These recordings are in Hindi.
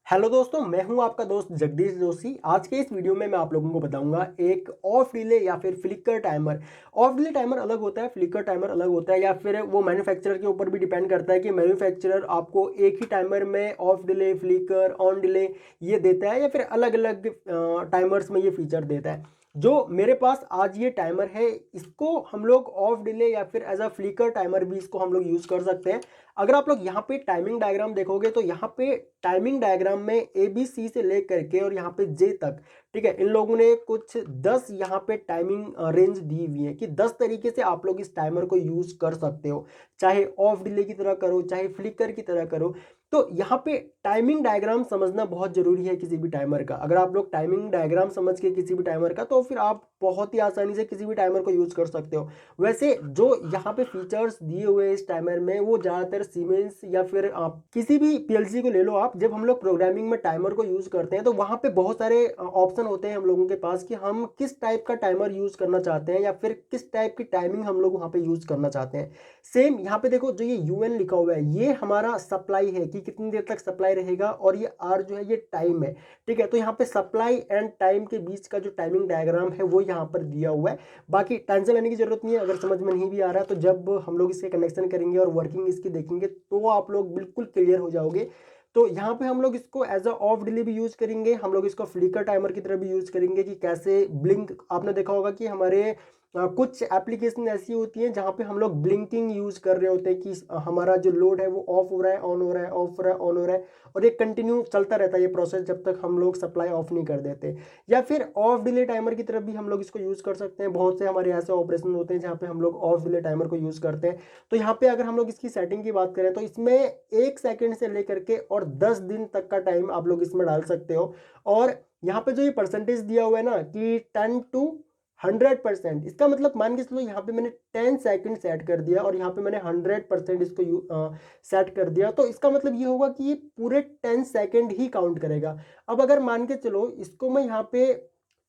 हेलो दोस्तों, मैं हूं आपका दोस्त जगदीश जोशी। आज के इस वीडियो में मैं आप लोगों को बताऊंगा एक ऑफ डिले या फिर flicker timer. Off delay timer अलग होता है, फ्लिकर टाइमर अलग होता है, या फिर वो मैन्युफैक्चरर के ऊपर भी डिपेंड करता है कि मैन्युफैक्चरर आपको एक ही टाइमर में off delay, flicker, on delay ये देता है या फिर अलग अलग टाइमर्स में ये फीचर देता है। जो मेरे पास आज ये टाइमर है, इसको हम लोग ऑफ डिले या फिर एज अ फ्लिकर टाइमर भी इसको हम लोग यूज़ कर सकते हैं। अगर आप लोग यहाँ पे टाइमिंग डायग्राम देखोगे तो यहाँ पे टाइमिंग डायग्राम में ए बी सी से लेकर के और यहाँ पे जे तक, ठीक है, इन लोगों ने कुछ 10 यहाँ पे टाइमिंग रेंज दी हुई है कि 10 तरीके से आप लोग इस टाइमर को यूज कर सकते हो, चाहे ऑफ डिले की तरह करो, चाहे फ्लिकर की तरह करो। तो यहाँ पे टाइमिंग डायग्राम समझना बहुत जरूरी है किसी भी टाइमर का। अगर आप लोग टाइमिंग डायग्राम समझ के किसी भी टाइमर का, तो फिर आप बहुत ही आसानी से किसी भी टाइमर को यूज कर सकते हो। वैसे जो यहाँ पे फीचर्स दिए हुए हैं इस टाइमर में, वो ज़्यादातर सीमेंस या फिर आप किसी भी पीएलसी को ले लो आप, जब हम लोग प्रोग्रामिंग में टाइमर को यूज़ करते हैं तो वहाँ पे बहुत सारे ऑप्शन होते हैं हम लोगों के पास कि हम किस टाइप का टाइमर यूज़ करना चाहते हैं या फिर किस टाइप की टाइमिंग हम लोग वहाँ पे यूज़ करना चाहते हैं। सेम यहाँ पे देखो, जो ये यूएन लिखा हुआ है ये हमारा सप्लाई है कि कितनी देर तक सप्लाई रहेगा, और ये आर जो है ये टाइम है, ठीक है। तो यहाँ पे सप्लाई एंड टाइम के बीच का जो टाइमिंग डायग्राम है वो यहाँ पर दिया हुआ है। बाकी टेंशन लेने की जरूरत नहीं है। अगर समझ में नहीं भी आ रहा है तो जब हम लोग इसके कनेक्शन करेंगे और वर्किंग इसकी देखेंगे तो आप लोग बिल्कुल क्लियर हो जाओगे। तो यहाँ पे हम लोग इसको एज अ ऑफ डिले भी यूज करेंगे, हम लोग इसको फ्लिकर टाइमर की तरह भी यूज करेंगे कि कैसे ब्लिंक। आपने देखा होगा कि हमारे कुछ एप्लीकेशन ऐसी होती हैं जहाँ पे हम लोग ब्लिंकिंग यूज कर रहे होते हैं कि हमारा जो लोड है वो ऑफ हो रहा है, ऑन हो रहा है, ऑफ हो रहा है, ऑन हो रहा है, और ये कंटिन्यू चलता रहता है ये प्रोसेस जब तक हम लोग सप्लाई ऑफ नहीं कर देते। या फिर ऑफ डिले टाइमर की तरफ भी हम लोग इसको यूज कर सकते हैं। बहुत से हमारे ऐसे ऑपरेशन होते हैं जहाँ पे हम लोग ऑफ डिले टाइमर को यूज करते हैं। तो यहाँ पे अगर हम लोग इसकी सेटिंग की बात करें तो इसमें 1 सेकंड से लेकर के और 10 दिन तक का टाइम आप लोग इसमें डाल सकते हो। और यहाँ पे जो ये परसेंटेज दिया हुआ है ना कि 10 to 100%, इसका मतलब मान के चलो यहाँ पे मैंने 10 सेकंड सेट कर दिया और यहाँ पे मैंने 100% इसको सेट कर दिया, तो इसका मतलब ये होगा कि ये पूरे 10 सेकंड ही काउंट करेगा। अब अगर मान के चलो इसको मैं यहाँ पे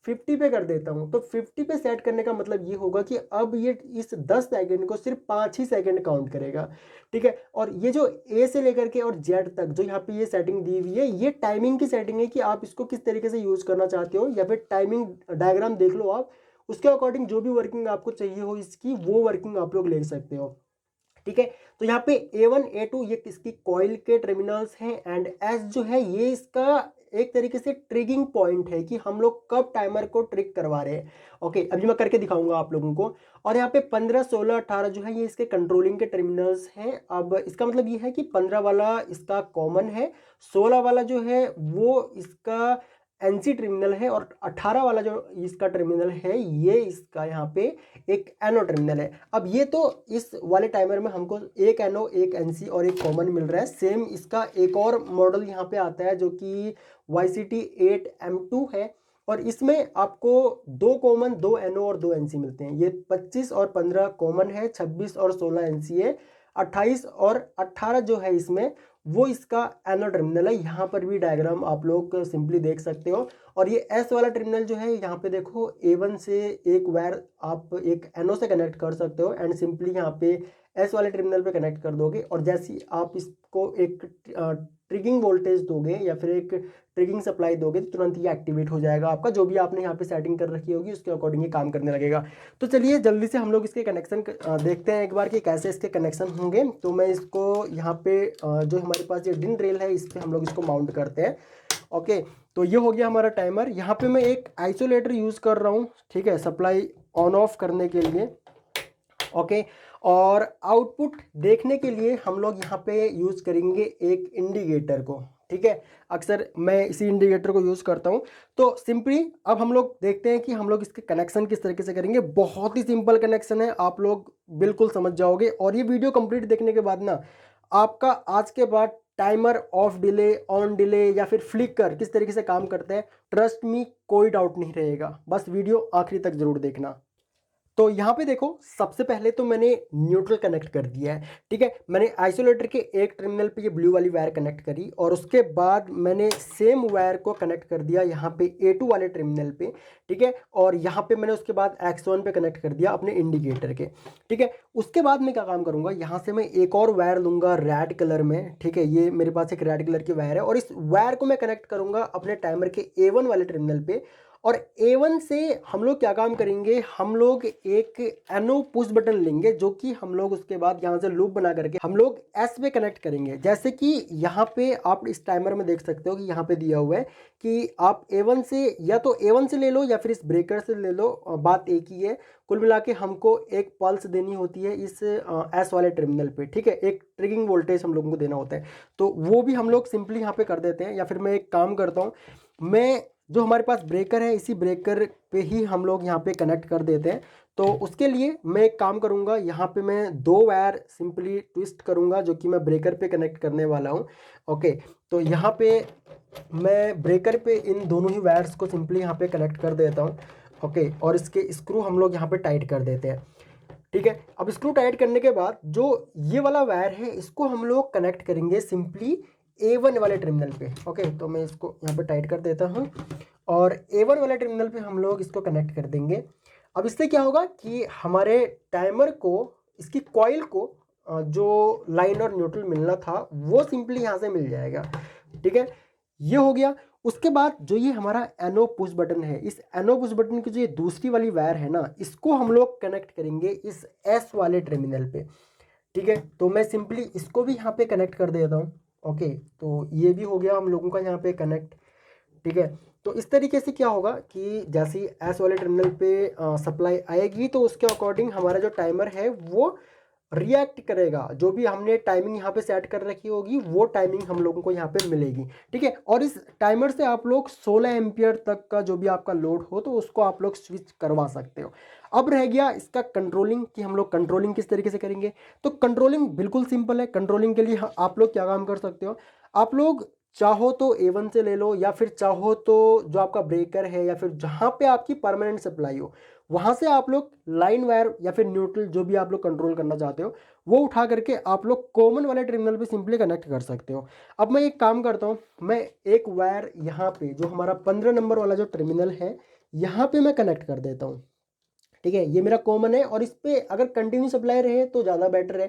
50 पे कर देता हूँ, तो 50 पे सेट करने का मतलब ये होगा कि अब ये इस 10 सेकंड को सिर्फ 5 ही सेकंड काउंट करेगा, ठीक है। और ये जो ए से लेकर के और जेड तक जो यहाँ पे ये सेटिंग दी हुई है, ये टाइमिंग की सेटिंग है कि आप इसको किस तरीके से यूज करना चाहते हो, या फिर टाइमिंग डायग्राम देख लो आप, उसके अकॉर्डिंग जो भी वर्किंग आपको चाहिए हो इसकी, वो वर्किंग आप लोग ले सकते हो, ठीक है। तो यहाँ पे A1 A2 ये इसकी कॉइल के टर्मिनल्स हैं, एंड S जो है ये इसका एक तरीके से ट्रिगिंग पॉइंट है कि हम लोग कब टाइमर को ट्रिक करवा रहे हैं। ओके, अभी मैं करके दिखाऊंगा आप लोगों को। और यहाँ पे 15 16 18 जो है ये इसके कंट्रोलिंग के टर्मिनल्स हैं। अब इसका मतलब ये है कि 15 वाला इसका कॉमन है, 16 वाला जो है वो इसका एनसी टर्मिनल है, और 18 वाला जो इसका टर्मिनल है ये इसका यहाँ पे एक एनो टर्मिनल है। अब ये तो इस वाले टाइमर में हमको एक एनो, एक एनसी और एक कॉमन मिल रहा है। सेम इसका एक और मॉडल यहाँ पे आता है जो कि YCT8M2 है, और इसमें आपको 2 कॉमन, 2 एनो और 2 एनसी मिलते हैं। ये 25 और 15 कॉमन है, 26 और 16 एनसी है, 28 और 18 जो है इसमें वो इसका एनो टर्मिनल है। यहाँ पर भी डायग्राम आप लोग सिंपली देख सकते हो। और ये एस वाला टर्मिनल जो है यहाँ पे देखो, A1 से एक वायर आप एक एनो से कनेक्ट कर सकते हो, एंड सिंपली यहाँ पे एस वाले टर्मिनल पे कनेक्ट कर दोगे, और जैसे ही आप इसको एक ट्रिगिंग वोल्टेज दोगे या फिर एक ट्रिगिंग सप्लाई दोगे तो तुरंत ये एक्टिवेट हो जाएगा। आपका जो भी आपने यहाँ पे सेटिंग कर रखी होगी उसके अकॉर्डिंग ये काम करने लगेगा। तो चलिए जल्दी से हम लोग इसके कनेक्शन देखते हैं एक बार कि कैसे इसके कनेक्शन होंगे। तो मैं इसको यहाँ पे जो हमारे पास ये डिन रेल है इस पर हम लोग इसको माउंट करते हैं। ओके, तो ये हो गया हमारा टाइमर। यहाँ पे मैं एक आइसोलेटर यूज़ कर रहा हूँ, ठीक है, सप्लाई ऑन ऑफ करने के लिए। ओके, और आउटपुट देखने के लिए हम लोग यहाँ पे यूज़ करेंगे एक इंडिकेटर को, ठीक है। अक्सर मैं इसी इंडिकेटर को यूज़ करता हूँ। तो सिंपली अब हम लोग देखते हैं कि हम लोग इसके कनेक्शन किस तरीके से करेंगे। बहुत ही सिंपल कनेक्शन है, आप लोग बिल्कुल समझ जाओगे। और ये वीडियो कंप्लीट देखने के बाद ना आपका आज के बाद timer off delay, on delay या फिर फ्लिकर किस तरीके से काम करते हैं, ट्रस्ट मी कोई डाउट नहीं रहेगा। बस वीडियो आखिरी तक जरूर देखना। तो यहाँ पे देखो, सबसे पहले तो मैंने न्यूट्रल कनेक्ट कर दिया है, ठीक है। मैंने आइसोलेटर के एक टर्मिनल पे ये ब्लू वाली वायर कनेक्ट करी और उसके बाद मैंने सेम वायर को कनेक्ट कर दिया यहाँ पे A2 वाले टर्मिनल पे, ठीक है। और यहाँ पे मैंने उसके बाद X1 पे कनेक्ट कर दिया अपने इंडिकेटर के, ठीक है। उसके बाद मैं क्या काम करूँगा, यहाँ से मैं एक और वायर लूँगा रेड कलर में, ठीक है। ये मेरे पास एक रेड कलर की वायर है और इस वायर को मैं कनेक्ट करूँगा अपने टाइमर के A1 वाले टर्मिनल पे। और A1 से हम लोग क्या काम करेंगे, हम लोग एक NO पुश बटन लेंगे, जो कि हम लोग उसके बाद यहाँ से लूप बना करके हम लोग S पे कनेक्ट करेंगे। जैसे कि यहाँ पे आप इस टाइमर में देख सकते हो कि यहाँ पे दिया हुआ है कि आप A1 से या तो A1 से ले लो या फिर इस ब्रेकर से ले लो, बात एक ही है। कुल मिला के हमको एक पल्स देनी होती है इस S वाले टर्मिनल पे, ठीक है। एक ट्रिगिंग वोल्टेज हम लोगों को देना होता है, तो वो भी हम लोग सिंपली यहाँ पे कर देते हैं। या फिर मैं एक काम करता हूँ, मैं जो हमारे पास ब्रेकर है इसी ब्रेकर पे ही हम लोग यहाँ पे कनेक्ट कर देते हैं। तो उसके लिए मैं एक काम करूँगा, यहाँ पे मैं दो वायर सिंपली ट्विस्ट करूँगा जो कि मैं ब्रेकर पे कनेक्ट करने वाला हूँ। ओके, तो यहाँ पे मैं ब्रेकर पे इन दोनों ही वायर्स को सिंपली यहाँ पे कनेक्ट कर देता हूँ। ओके, और इसके स्क्रू हम लोग यहाँ पे टाइट कर देते हैं, ठीक है। अब स्क्रू टाइट करने के बाद जो ये वाला वायर है इसको हम लोग कनेक्ट करेंगे सिंपली A1 वाले टर्मिनल पे। ओके, तो मैं इसको यहाँ पे टाइट कर देता हूँ और A1 वाले टर्मिनल पे हम लोग इसको कनेक्ट कर देंगे। अब इससे क्या होगा कि हमारे टाइमर को, इसकी कॉइल को जो लाइन और न्यूट्रल मिलना था वो सिंपली यहाँ से मिल जाएगा, ठीक है। ये हो गया। उसके बाद जो ये हमारा NO पुश बटन है, इस NO पुश बटन की जो ये दूसरी वाली वायर है ना, इसको हम लोग कनेक्ट करेंगे इस S वाले टर्मिनल पे, ठीक है। तो मैं सिंपली इसको भी यहाँ पे कनेक्ट कर देता हूँ। ओके, तो ये भी हो गया हम लोगों का यहाँ पे कनेक्ट, ठीक है। तो इस तरीके से क्या होगा कि जैसे ही एस वाले टर्मिनल पे सप्लाई आएगी तो उसके अकॉर्डिंग हमारा जो टाइमर है वो रिएक्ट करेगा। जो भी हमने टाइमिंग यहाँ पे सेट कर रखी होगी वो टाइमिंग हम लोगों को यहाँ पे मिलेगी, ठीक है। और इस टाइमर से आप लोग 16 एम्पियर तक का जो भी आपका लोड हो तो उसको आप लोग स्विच करवा सकते हो। अब रह गया इसका कंट्रोलिंग कि हम लोग कंट्रोलिंग किस तरीके से करेंगे। तो कंट्रोलिंग बिल्कुल सिंपल है। कंट्रोलिंग के लिए आप लोग क्या काम कर सकते हो, आप लोग चाहो तो A1 से ले लो या फिर चाहो तो जो आपका ब्रेकर है या फिर जहाँ पे आपकी परमानेंट सप्लाई हो वहाँ से आप लोग लाइन वायर या फिर न्यूट्रल जो भी आप लोग कंट्रोल करना चाहते हो वो उठा करके आप लोग कॉमन वाले टर्मिनल पे सिंपली कनेक्ट कर सकते हो। अब मैं एक काम करता हूँ, मैं एक वायर यहाँ पे जो हमारा 15 नंबर वाला जो टर्मिनल है यहाँ पे मैं कनेक्ट कर देता हूँ, ठीक है। ये मेरा कॉमन है और इस पर अगर कंटिन्यू सप्लाई रहे तो ज़्यादा बेटर है,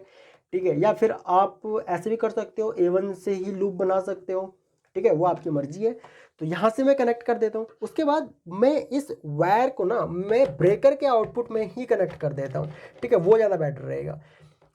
ठीक है। या फिर आप ऐसे भी कर सकते हो, A1 से ही लूप बना सकते हो, ठीक है, वो आपकी मर्जी है। तो यहाँ से मैं कनेक्ट कर देता हूँ। उसके बाद मैं इस वायर को ना मैं ब्रेकर के आउटपुट में ही कनेक्ट कर देता हूँ, ठीक है, वो ज़्यादा बेटर रहेगा।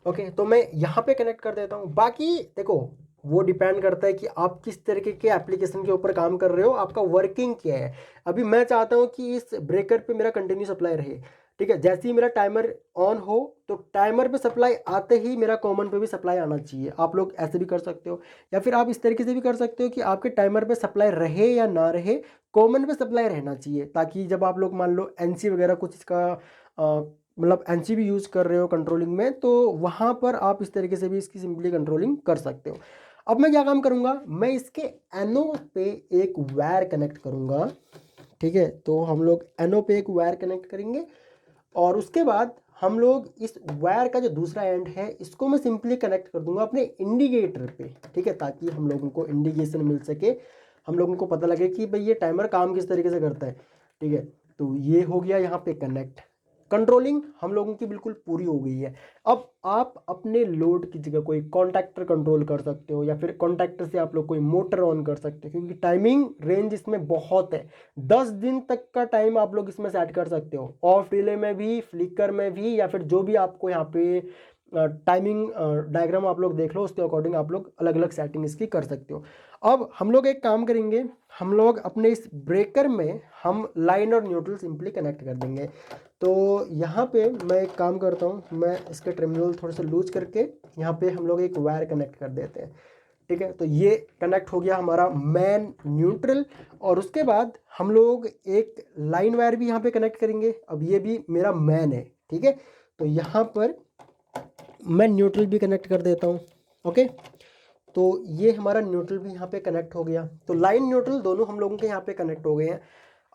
ओके, तो मैं यहाँ पे कनेक्ट कर देता हूँ। बाकी देखो वो डिपेंड करता है कि आप किस तरीके के एप्लीकेशन के ऊपर काम कर रहे हो, आपका वर्किंग क्या है। अभी मैं चाहता हूँ कि इस ब्रेकर पे मेरा कंटिन्यू सप्लाई रहे, ठीक है। जैसे ही मेरा टाइमर ऑन हो तो टाइमर पे सप्लाई आते ही मेरा कॉमन पे भी सप्लाई आना चाहिए। आप लोग ऐसे भी कर सकते हो या फिर आप इस तरीके से भी कर सकते हो कि आपके टाइमर पे सप्लाई रहे या ना रहे, कॉमन पे सप्लाई रहना चाहिए, ताकि जब आप लोग मान लो NC वगैरह कुछ इसका मतलब NC भी यूज़ कर रहे हो कंट्रोलिंग में, तो वहाँ पर आप इस तरीके से भी इसकी सिंपली कंट्रोलिंग कर सकते हो। अब मैं क्या काम करूँगा, मैं इसके NO पे एक वायर कनेक्ट करूँगा, ठीक है। तो हम लोग NO पे एक वायर कनेक्ट करेंगे और उसके बाद हम लोग इस वायर का जो दूसरा एंड है इसको मैं सिंपली कनेक्ट कर दूंगा अपने इंडिकेटर पे, ठीक है, ताकि हम लोगों को इंडिकेशन मिल सके, हम लोगों को पता लगे कि भाई ये टाइमर काम किस तरीके से करता है, ठीक है। तो ये हो गया यहाँ पे कनेक्ट। कंट्रोलिंग हम लोगों की बिल्कुल पूरी हो गई है। अब आप अपने लोड की जगह कोई कॉन्टैक्टर कंट्रोल कर सकते हो या फिर कॉन्टैक्टर से आप लोग कोई मोटर ऑन कर सकते हो, क्योंकि टाइमिंग रेंज इसमें बहुत है। 10 दिन तक का टाइम आप लोग इसमें सेट कर सकते हो, ऑफ डिले में भी, फ्लिकर में भी, या फिर जो भी आपको यहाँ पे टाइमिंग डायग्राम आप लोग देख लो उसके अकॉर्डिंग आप लोग अलग अलग सेटिंग इसकी कर सकते हो। अब हम लोग एक काम करेंगे, हम लोग अपने इस ब्रेकर में हम लाइन और न्यूट्रल सिंपली कनेक्ट कर देंगे। तो यहाँ पे मैं एक काम करता हूँ, मैं इसके टर्मिनल थोड़े से लूज करके यहाँ पे हम लोग एक वायर कनेक्ट कर देते हैं, ठीक है। तो ये कनेक्ट हो गया हमारा मैन न्यूट्रल और उसके बाद हम लोग एक लाइन वायर भी यहाँ पे कनेक्ट करेंगे। अब ये भी मेरा मैन है, ठीक है। तो यहाँ पर मैं न्यूट्रल भी कनेक्ट कर देता हूँ। ओके, तो ये हमारा न्यूट्रल भी यहाँ पे कनेक्ट हो गया। तो लाइन न्यूट्रल दोनों हम लोगों के यहाँ पे कनेक्ट हो गए हैं।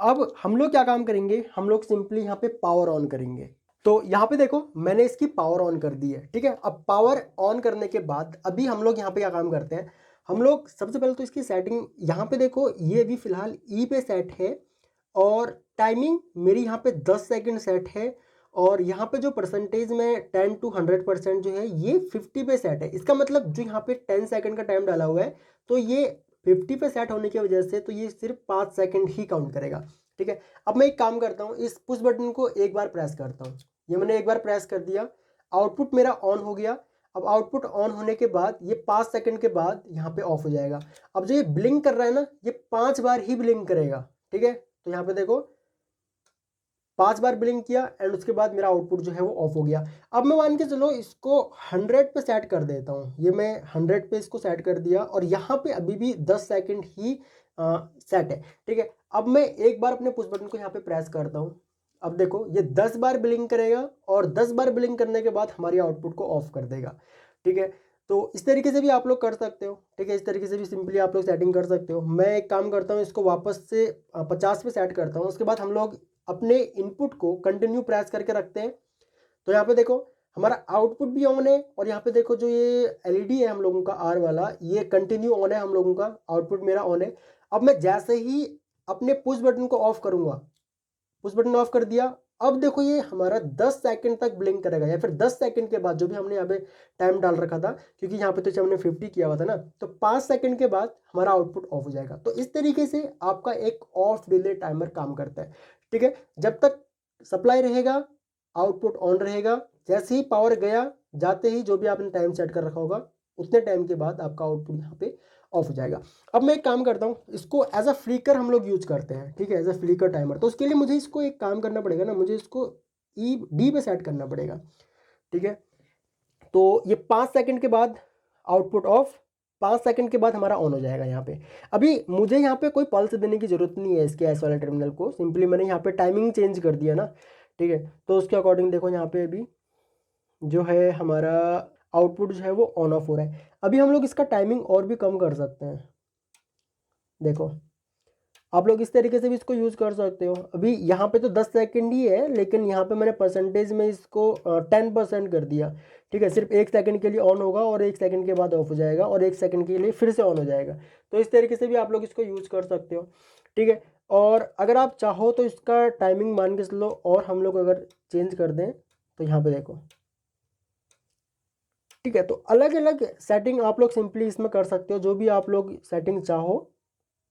अब हम लोग क्या काम करेंगे, हम लोग सिंपली यहाँ पे पावर ऑन करेंगे, तो यहाँ पे देखो मैंने इसकी पावर ऑन कर दी है, ठीक है। अब पावर ऑन करने के बाद अभी हम लोग यहाँ पे क्या काम करते हैं, हम लोग सबसे पहले तो इसकी सेटिंग यहाँ पे देखो, ये अभी फिलहाल ई पे सेट है और टाइमिंग मेरी यहाँ पे 10 सेकंड सेट है और यहाँ पे जो परसेंटेज में 10 to 100% जो है ये 50 पे सेट है। इसका मतलब जो यहाँ पे 10 सेकंड का टाइम डाला हुआ है तो ये 50 पे सेट होने की वजह से तो ये सिर्फ 5 सेकंड ही काउंट करेगा, ठीक है। अब मैं एक काम करता हूँ, इस पुश बटन को एक बार प्रेस करता हूँ, ये मैंने एक बार प्रेस कर दिया, आउटपुट मेरा ऑन हो गया। अब आउटपुट ऑन होने के बाद ये 5 सेकंड के बाद यहाँ पे ऑफ हो जाएगा। अब जो ये ब्लिंक कर रहा है ना, ये 5 बार ही ब्लिंक करेगा, ठीक है। तो यहाँ पे देखो 5 बार ब्लिंक किया एंड उसके बाद मेरा आउटपुट जो है वो ऑफ हो गया। अब मैं मान के चलो इसको 100 पे सेट कर देता हूँ, ये मैं 100 पे इसको सेट कर दिया और यहाँ पे अभी भी 10 सेकंड ही सेट है, ठीक है। अब मैं एक बार अपने पुश बटन को यहाँ पे प्रेस करता हूँ, अब देखो ये 10 बार ब्लिंक करेगा और 10 बार ब्लिंक करने के बाद हमारी आउटपुट को ऑफ कर देगा, ठीक है। तो इस तरीके से भी आप लोग कर सकते हो, ठीक है। इस तरीके से भी सिंपली आप लोग सेटिंग कर सकते हो। मैं एक काम करता हूँ, इसको वापस से 50 पे सेट करता हूँ, उसके बाद हम लोग अपने इनपुट को कंटिन्यू प्रेस करके रखते हैं। तो यहाँ पे देखो हमारा आउटपुट भी ऑन है और यहाँ पे देखो जो ये एलईडी है हम लोगों का आर वाला, ये कंटिन्यू ऑन है, हम लोगों का आउटपुट मेरा ऑन है। अब मैं जैसे ही अपने पुश बटन को ऑफ करूंगा, पुश बटन ऑफ कर दिया, अब देखो ये हमारा 10 सेकंड तक ब्लिंक करेगा या फिर 10 सेकंड के बाद जो भी हमने यहाँ पे टाइम डाल रखा था, क्योंकि यहाँ पे तो हमने 50 किया हुआ था ना, तो 5 सेकंड के बाद हमारा आउटपुट ऑफ हो जाएगा। तो इस तरीके से आपका एक ऑफ डिले टाइमर काम करता है, ठीक है। जब तक सप्लाई रहेगा आउटपुट ऑन रहेगा, जैसे ही पावर गया जाते ही जो भी आपने टाइम सेट कर रखा होगा उतने टाइम के बाद आपका आउटपुट यहाँ पे ऑफ हो जाएगा। अब मैं एक काम करता हूँ, इसको एज अ फ्लिकर हम लोग यूज करते हैं, ठीक है, एज अ फ्लिकर टाइमर। तो उसके लिए मुझे इसको एक काम करना पड़ेगा ना, मुझे इसको ई डी पे सेट करना पड़ेगा, ठीक है। तो ये 5 सेकंड के बाद आउटपुट ऑफ, 5 सेकंड के बाद हमारा ऑन हो जाएगा। यहाँ पे अभी मुझे यहाँ पे कोई पल्स देने की जरूरत नहीं है इसके एस वाले टर्मिनल को, सिंपली मैंने यहाँ पे टाइमिंग चेंज कर दिया ना, ठीक है। तो उसके अकॉर्डिंग देखो यहाँ पे अभी जो है हमारा आउटपुट जो है वो ऑन ऑफ हो रहा है। अभी हम लोग इसका टाइमिंग और भी कम कर सकते हैं, देखो आप लोग इस तरीके से भी इसको यूज़ कर सकते हो। अभी यहाँ पे तो 10 सेकंड ही है, लेकिन यहाँ पे मैंने परसेंटेज में इसको 10% कर दिया, ठीक है। सिर्फ 1 सेकंड के लिए ऑन होगा और 1 सेकंड के बाद ऑफ हो जाएगा और 1 सेकंड के लिए फिर से ऑन हो जाएगा। तो इस तरीके से भी आप लोग इसको यूज़ कर सकते हो, ठीक है। और अगर आप चाहो तो इसका टाइमिंग मान के चलो और हम लोग अगर चेंज कर दें तो यहाँ पे देखो, ठीक है। तो अलग अलग सेटिंग आप लोग सिंपली इसमें कर सकते हो, जो भी आप लोग सेटिंग चाहो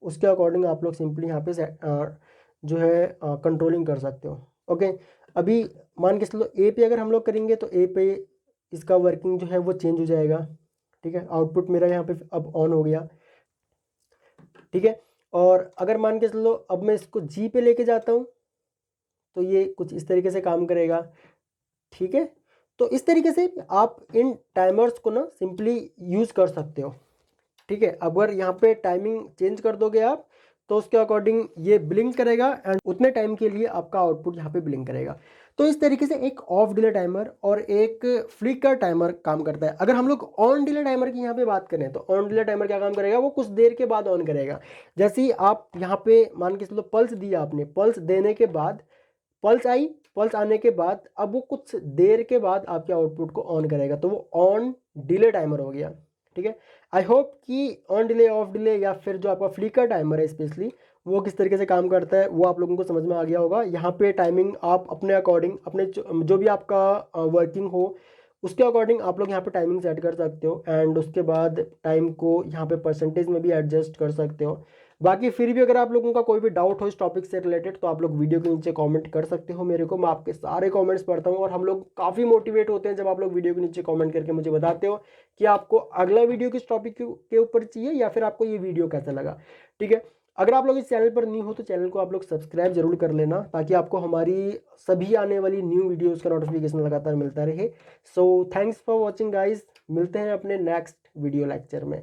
उसके अकॉर्डिंग आप लोग सिंपली यहाँ पे जो है कंट्रोलिंग कर सकते हो, ओके। अभी मान के चलो ए पे अगर हम लोग करेंगे तो ए पे इसका वर्किंग जो है वो चेंज हो जाएगा, ठीक है। आउटपुट मेरा यहाँ पे अब ऑन हो गया, ठीक है। और अगर मान के चलो अब मैं इसको जी पे लेके जाता हूँ तो ये कुछ इस तरीके से काम करेगा, ठीक है। तो इस तरीके से आप इन टाइमर्स को ना सिंपली यूज़ कर सकते हो, ठीक है। अगर यहाँ पे टाइमिंग चेंज कर दोगे आप तो उसके अकॉर्डिंग ये ब्लिंक करेगा एंड उतने टाइम के लिए आपका आउटपुट यहाँ पे ब्लिंक करेगा। तो इस तरीके से एक ऑफ डिले टाइमर और एक फ्लिकर टाइमर काम करता है। अगर हम लोग ऑन डिले टाइमर की यहाँ पे बात करें तो ऑन डिले टाइमर क्या काम करेगा, वो कुछ देर के बाद ऑन करेगा। जैसे ही आप यहाँ पे मान के चलो पल्स दिया आपने, पल्स देने के बाद पल्स आई, पल्स आने के बाद अब वो कुछ देर के बाद आपके आउटपुट को ऑन करेगा, तो वो ऑन डिले टाइमर हो गया, ठीक है। आई होप कि ऑन डिले, ऑफ डिले या फिर जो आपका फ्लिकर टाइमर है स्पेशली वो किस तरीके से काम करता है वो आप लोगों को समझ में आ गया होगा। यहाँ पे टाइमिंग आप अपने अकॉर्डिंग, अपने जो भी आपका वर्किंग हो उसके अकॉर्डिंग आप लोग यहाँ पे टाइमिंग सेट कर सकते हो एंड उसके बाद टाइम को यहाँ पे परसेंटेज में भी एडजस्ट कर सकते हो। बाकी फिर भी अगर आप लोगों का कोई भी डाउट हो इस टॉपिक से रिलेटेड तो आप लोग वीडियो के नीचे कमेंट कर सकते हो मेरे को, मैं आपके सारे कमेंट्स पढ़ता हूँ और हम लोग काफ़ी मोटिवेट होते हैं जब आप लोग वीडियो के नीचे कमेंट करके मुझे बताते हो कि आपको अगला वीडियो किस टॉपिक के ऊपर चाहिए या फिर आपको ये वीडियो कैसा लगा, ठीक है। अगर आप लोग इस चैनल पर न्यू हो तो चैनल को आप लोग सब्सक्राइब जरूर कर लेना ताकि आपको हमारी सभी आने वाली न्यू वीडियोज़ का नोटिफिकेशन लगातार मिलता रहे। So thanks for watching guys, मिलते हैं अपने नेक्स्ट वीडियो लेक्चर में।